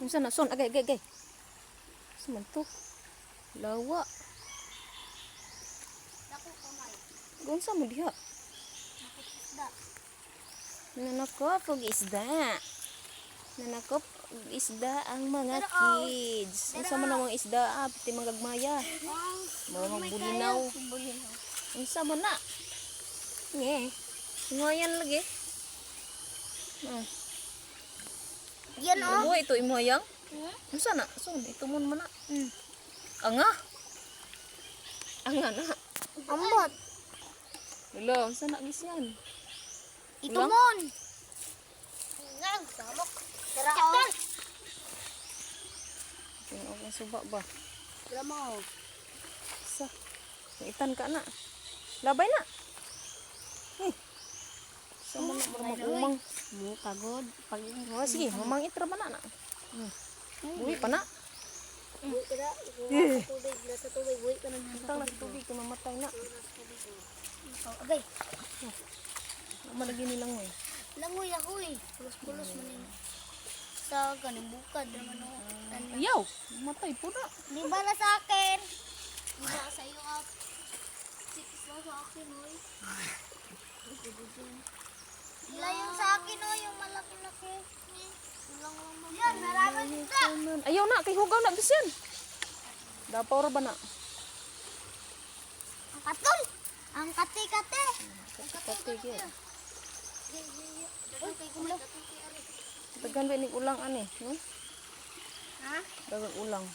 Unsa na son agay agay. Suman to. Lawa. Dako kamay. Unsa mo diha? Isda. Nanakop og isda. Nanakop og isda ang mga Pero, kids. Unsa man namang isda? Piti manggagmaya. Mga magbulinaw. Unsa mo na? Nge. Ngoyan lagi. Yan Ano ito imoyang? Unsa na? Son, ito mo man na. Anga. Anga na. Ambot. Hello, unsa na gisyan? Ito Ulang? mon. Ngang samok. Tara o. Tingnan ko suba ba. Tara mo. Sa. Itan ka na. Labay na. Sa man na mag-umang. Mo kagod pag Oh, sige, mamang itra ba na na? Buhi pa na. buwi ka na. Nasa tubig, buwi ka na. Tang na tubig ka mamatay na. Agay. Malagi nilang mo. Langoy ako eh. Pulos-pulos man yun. Sa ganing bukad naman ako. Ayaw, matay po na. Di ba na sa akin? Di ba sa iyo ka? Sikis lang sa akin oy. Wala yung sa akin oy, yung malaki-laki. Yan, naraman isda. Ayaw na, kay hugaw na bisan. Dapaw ra ba na? Ang katol. Ang kati-kati. Kati gyud. Dagan ba ni ulang ani, no? Ha? Dagan ulang.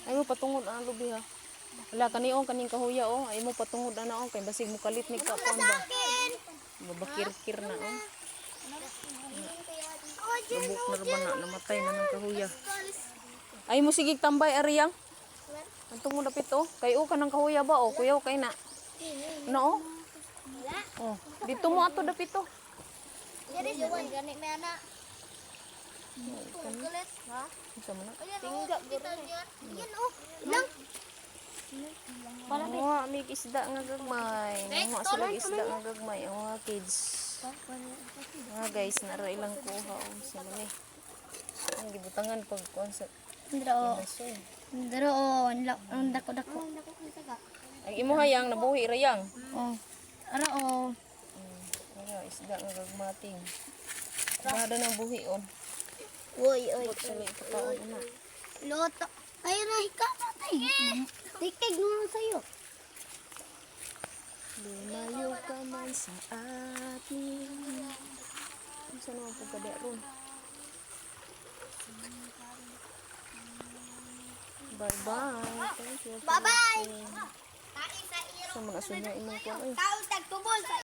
Ay mo patungod ang lubi ha. Wala kaniong kaning kahuya oh, ay mo patungod ana oh kay basig mo kalit ni ka Sa ba. akin. Mabakir-kir na oh. Oh, dyan. Lubok na ra ba na namatay na ng kahuya. Ay mo sige tambay ariyang. Antong mo dapit oh. Kay o kanang kahuya ba oh, kuyaw kay na. No oh. Oh, dito mo ato dapit oh. Jadi jual gani me anak. Kulit, ha? Isa man na. Tingga guro. Yan oh. Lang. Mga amig isda nga gagmay. Mga sila isda nga gagmay ang mga kids. Mga guys, nara ilang kuha o sila ni. Ang gibutangan pag concert. Ndro. Ndro ang dako-dako. Ang imo hayang nabuhi rayang. Oh. Ara oh. Mga isda nga gagmating. Nada nang buhi on. Oy, oy. Sila ipataon na. Loto. Ayun na hika natin. Tiktig mo sa'yo. Lumayo ka man sa atin. Saan naman po kada ron? Bye-bye. Thank you. Bye-bye. Sa mga sunya imong kuwan. Tao tagtubol sa